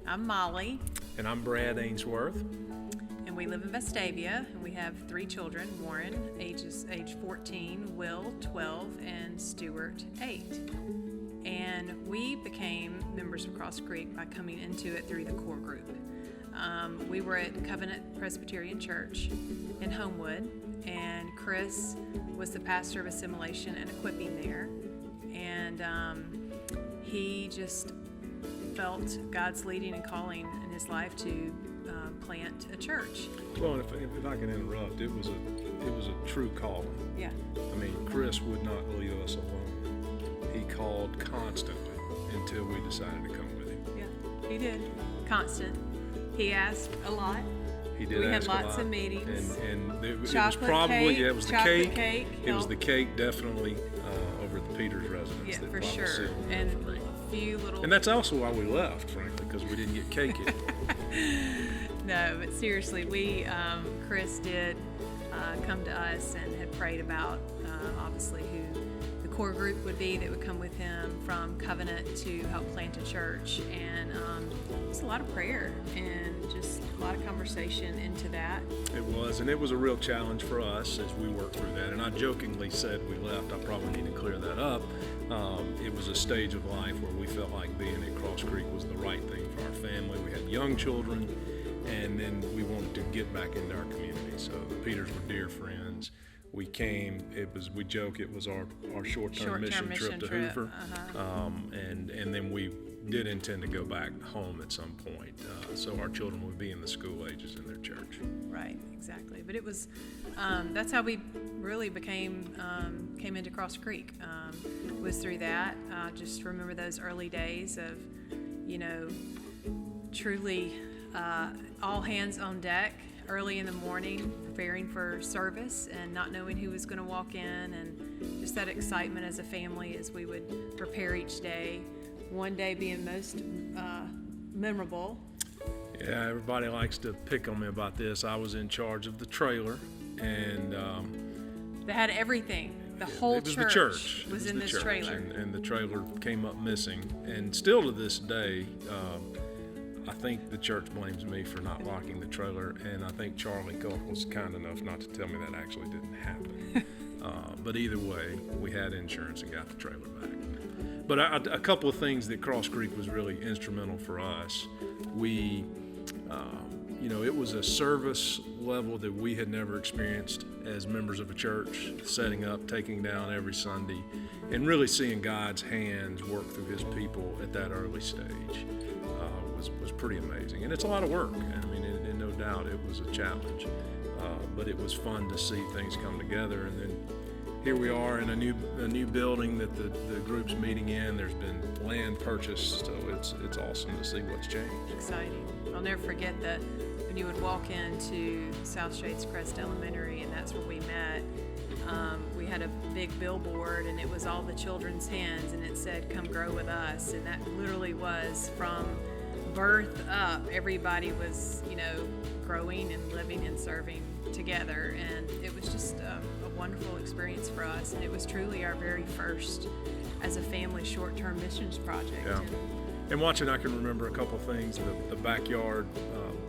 I'm Molly. And I'm Brad Ainsworth. And we live in Vestavia. And we have 3 children: Warren, age 14, Will, 12, and Stuart, 8. And we became members of Cross Creek by coming into it through the core group. We were at Covenant Presbyterian Church in Homewood, and Chris was the pastor of assimilation and equipping there. And he just felt God's leading and calling in his life to plant a church. Well, if I can interrupt, it was a true calling. Yeah. I mean, Chris would not leave us alone. He called constantly until we decided to come with him. Yeah, he did. Constant. He asked a lot. He did. We ask had a lots lot. of meetings. And it was Chocolate probably cake, it was the chocolate cake. It was helped. the cake, definitely over at the Peters residence. Yeah, that for probably sure. sealed the deal And for me. a few little. And that's also why we left, frankly, because we didn't get cake anymore. No, but seriously, Chris did come to us and had prayed about obviously who the core group would be that would come with him from Covenant to help plant a church. And it was a lot of prayer and just a lot of conversation into that. It was, and it was a real challenge for us as we worked through that. And I jokingly said we left. I probably need to clear that up. It was a stage of life where we felt like being at Cross Creek was the right thing for our family. We had young children, and then we wanted to get back into our community. So the Peters were dear friends. We came. We joke it was our short-term mission trip to Hoover, and then we did intend to go back home at some point. So our children would be in the school ages in their church. Right, exactly. But it was that's how we really came into Cross Creek. Was through that. Just remember those early days of, truly all hands on deck early in the morning, preparing for service and not knowing who was going to walk in, and just that excitement as a family as we would prepare each day. One day being most memorable. Yeah, everybody likes to pick on me about this. I was in charge of the trailer, and they had everything. The whole church was in this trailer. And the trailer came up missing. And still to this day, I think the church blames me for not locking the trailer, and I think Charlie Culp was kind enough not to tell me that actually didn't happen. But either way, we had insurance and got the trailer back. But a couple of things that Cross Creek was really instrumental for us. It was a service level that we had never experienced as members of a church, setting up, taking down every Sunday, and really seeing God's hands work through his people at that early stage was pretty amazing. And it's a lot of work. I mean, and no doubt it was a challenge, but it was fun to see things come together. And then here we are in a new building that the group's meeting in. There's been land purchased, so it's awesome to see what's changed. Exciting. I'll never forget that when you would walk into South Shades Crest Elementary, and that's where we met. We had a big billboard, and it was all the children's hands, and it said, "Come grow with us." And that literally was from birth up. Everybody was, growing and living and serving together, and it was just a wonderful experience for us. And it was truly our very first, as a family, short-term missions project. Yeah. And watching, I can remember a couple of things. The backyard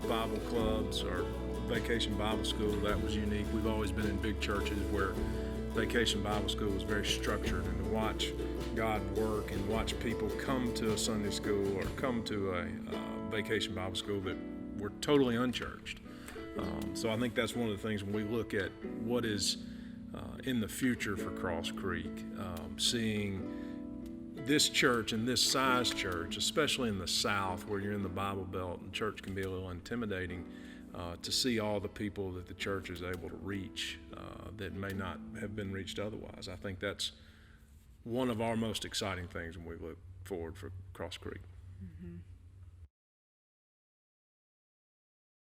Bible clubs or Vacation Bible School, that was unique. We've always been in big churches where Vacation Bible School was very structured, and to watch God work and watch people come to a Sunday school or come to a Vacation Bible School that were totally unchurched. So I think that's one of the things when we look at what is in the future for Cross Creek, seeing this church and this size church, especially in the South where you're in the Bible Belt and church can be a little intimidating, to see all the people that the church is able to reach that may not have been reached otherwise. I think that's one of our most exciting things when we look forward for Cross Creek. Mm-hmm.